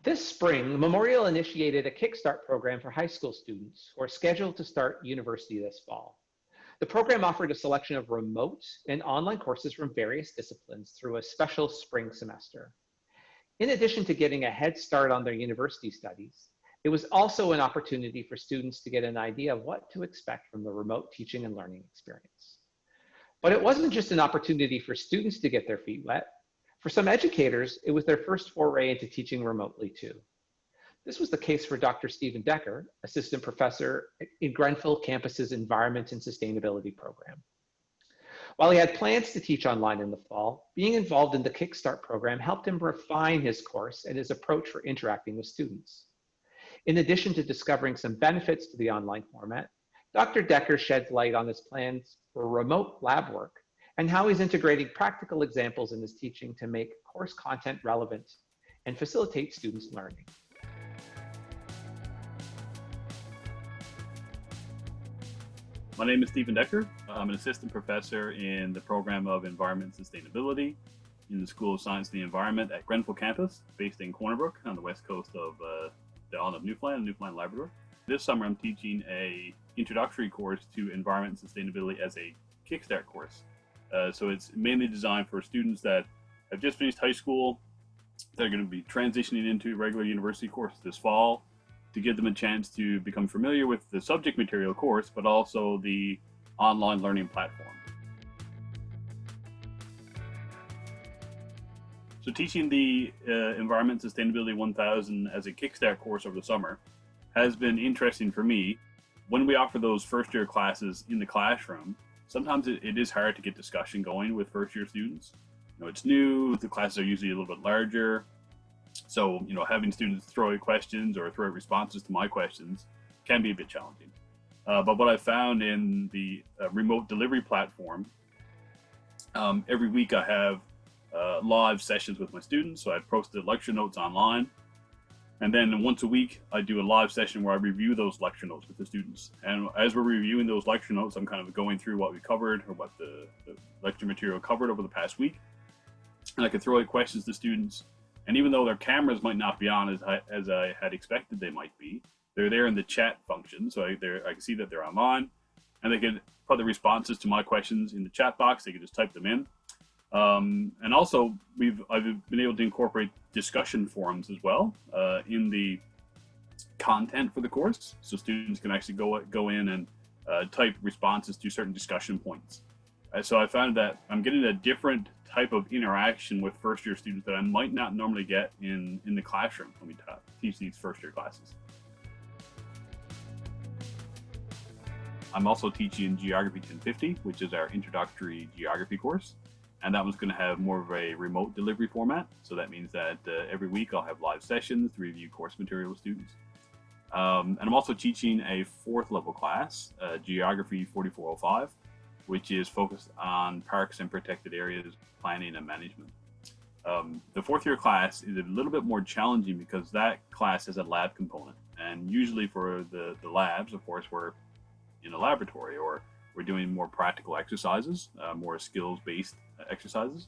This spring, Memorial initiated a Kickstart program for high school students who are scheduled to start university this fall. The program offered a selection of remote and online courses from various disciplines through a special spring semester. In addition to getting a head start on their university studies, it was also an opportunity for students to get an idea of what to expect from the remote teaching and learning experience. But it wasn't just an opportunity for students to get their feet wet. For some educators, it was their first foray into teaching remotely too. This was the case for Dr. Stephen Decker, assistant professor in Grenfell campus's Environment and Sustainability program. While he had plans to teach online in the fall, being involved in the Kickstart program helped him refine his course and his approach for interacting with students. In addition to discovering some benefits to the online format, Dr. Decker sheds light on his plans for remote lab work and how he's integrating practical examples in his teaching to make course content relevant and facilitate students' learning. My name is Stephen Decker. I'm an assistant professor in the program of Environment and Sustainability in the School of Science and the Environment at Grenfell campus, based in Corner Brook on the west coast of the island of Newfoundland, Labrador. This summer I'm teaching a introductory course to Environment and Sustainability as a Kickstart course. So it's mainly designed for students that have just finished high school. They're going to be transitioning into a regular university course this fall to give them a chance to become familiar with the subject material course, but also the online learning platform. So teaching the Environment and Sustainability 1000 as a Kickstart course over the summer has been interesting for me. When we offer those first year classes in the classroom, sometimes it is hard to get discussion going with first year students. It's new, the classes are usually a little bit larger. So, having students throw out questions or throw out responses to my questions can be a bit challenging. But what I found in the remote delivery platform, every week I have live sessions with my students. So I've posted lecture notes online. And then once a week, I do a live session where I review those lecture notes with the students. And as we're reviewing those lecture notes, I'm kind of going through what we covered or what the lecture material covered over the past week. And I can throw out questions to students. And even though their cameras might not be on as I had expected they might be, they're there in the chat function. So I can see that they're online, and they can put the responses to my questions in the chat box. They can just type them in. And also, I've been able to incorporate discussion forums as well in the content for the course, so students can actually go in and type responses to certain discussion points. So I found that I'm getting a different type of interaction with first year students that I might not normally get in the classroom when we teach these first year classes. I'm also teaching Geography 1050, which is our introductory geography course. And that one's going to have more of a remote delivery format. So that means that every week I'll have live sessions to review course material with students. And I'm also teaching a 4th level class, Geography 4405, which is focused on parks and protected areas, planning and management. The 4th year class is a little bit more challenging because that class has a lab component. And usually for the labs, of course, we're in a laboratory or we're doing more practical exercises, more skills-based exercises.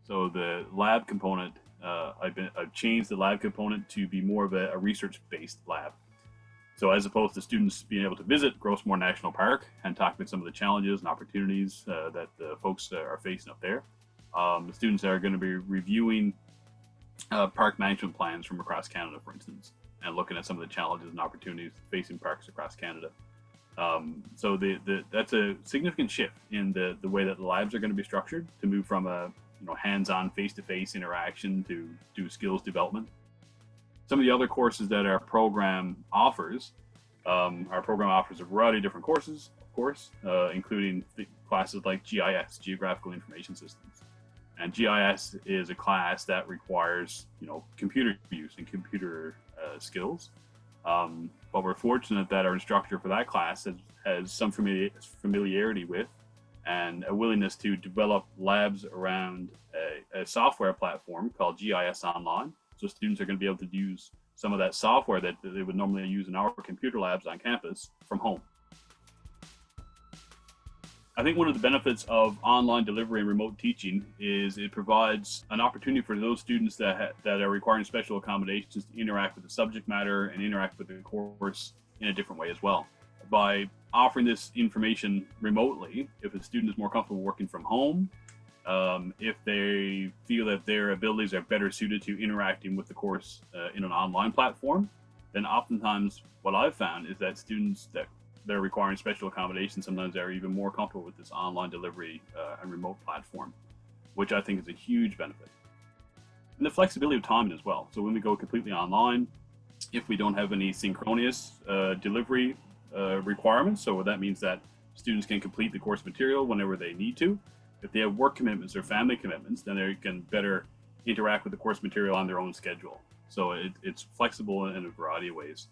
So the lab component, I've changed the lab component to be more of a research-based lab. So as opposed to students being able to visit Grossmore National Park and talk about some of the challenges and opportunities that the folks are facing up there, the students are going to be reviewing park management plans from across Canada, for instance, and looking at some of the challenges and opportunities facing parks across Canada. So that's a significant shift in the way that the labs are going to be structured to move from a hands-on face-to-face interaction to do skills development. Some of the other courses that our program offers a variety of different courses, of course, including classes like GIS, Geographical Information Systems. And GIS is a class that requires computer use and computer skills. But we're fortunate that our instructor for that class has some familiarity with and a willingness to develop labs around a software platform called GIS Online. So students are going to be able to use some of that software that they would normally use in our computer labs on campus from home. I think one of the benefits of online delivery and remote teaching is it provides an opportunity for those students that are requiring special accommodations to interact with the subject matter and interact with the course in a different way as well. By offering this information remotely, if a student is more comfortable working from home, if they feel that their abilities are better suited to interacting with the course in an online platform, then oftentimes what I've found is that students that they're requiring special accommodations sometimes are even more comfortable with this online delivery and remote platform, which I think is a huge benefit. And the flexibility of timing as well. So when we go completely online, if we don't have any synchronous delivery requirements, so that means that students can complete the course material whenever they need to. If they have work commitments or family commitments, then they can better interact with the course material on their own schedule. So it's flexible in a variety of ways.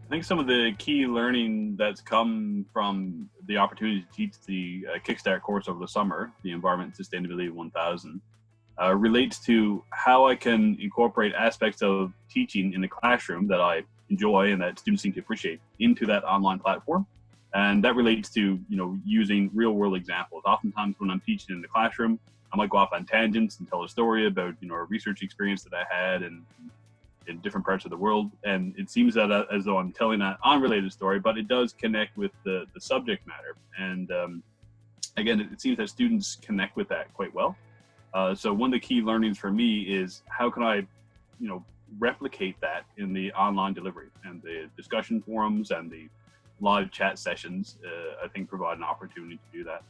I think some of the key learning that's come from the opportunity to teach the Kickstart course over the summer, the Environment and Sustainability 1000, relates to how I can incorporate aspects of teaching in the classroom that I enjoy and that students seem to appreciate into that online platform. And that relates to, using real world examples. Oftentimes when I'm teaching in the classroom, I might go off on tangents and tell a story about, a research experience that I had in different parts of the world. And it seems that as though I'm telling an unrelated story, but it does connect with the subject matter. And again, it seems that students connect with that quite well. So one of the key learnings for me is how can I, replicate that in the online delivery, and the discussion forums and the live chat sessions, I think provide an opportunity to do that.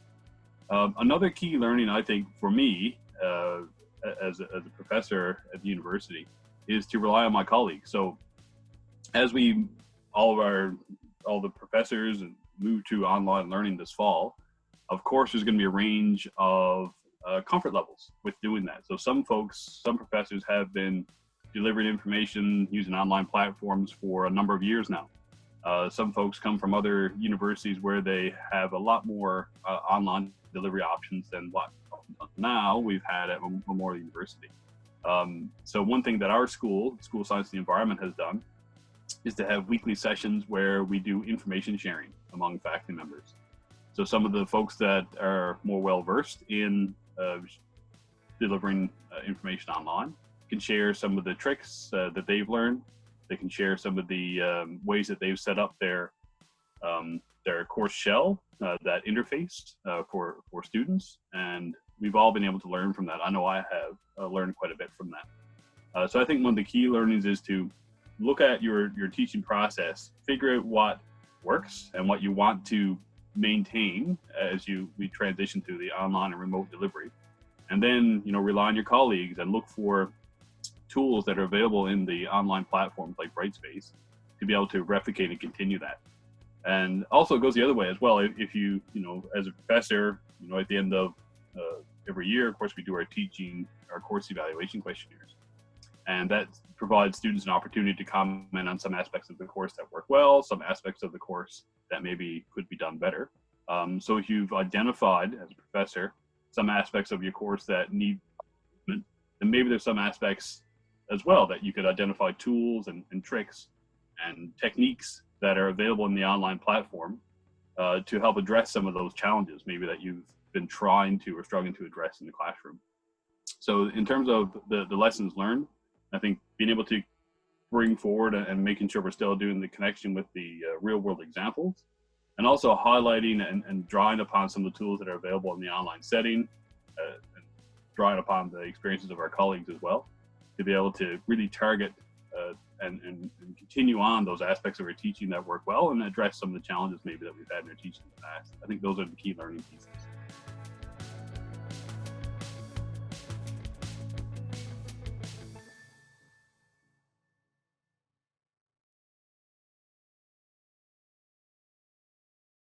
Another key learning, I think, for me as a professor at the university is to rely on my colleagues. So as all the professors move to online learning this fall, of course, there's going to be a range of comfort levels with doing that. So some professors have been delivering information using online platforms for a number of years now. Some folks come from other universities where they have a lot more online delivery options than what now we've had at Memorial University. So one thing that our School of Science and the Environment has done is to have weekly sessions where we do information sharing among faculty members. So some of the folks that are more well-versed in delivering information online can share some of the tricks that they've learned. They can share some of the ways that they've set up their course shell, that interface for students. And we've all been able to learn from that. I know I have learned quite a bit from that. So I think one of the key learnings is to look at your teaching process, figure out what works and what you want to maintain as we transition to the online and remote delivery. And then, rely on your colleagues and look for tools that are available in the online platforms like Brightspace to be able to replicate and continue that. And also it goes the other way as well. If you, as a professor, at the end of every year, of course, we do our course evaluation questionnaires. And that provides students an opportunity to comment on some aspects of the course that work well, some aspects of the course that maybe could be done better. So if you've identified as a professor some aspects of your course that need improvement, then maybe there's some aspects as well that you could identify tools and tricks and techniques that are available in the online platform to help address some of those challenges maybe that you've been trying to or struggling to address in the classroom. So in terms of the lessons learned, I think being able to bring forward and making sure we're still doing the connection with the real world examples, and also highlighting and drawing upon some of the tools that are available in the online setting, and drawing upon the experiences of our colleagues as well, to be able to really target and continue on those aspects of our teaching that work well and address some of the challenges maybe that we've had in our teaching in the past. I think those are the key learning pieces.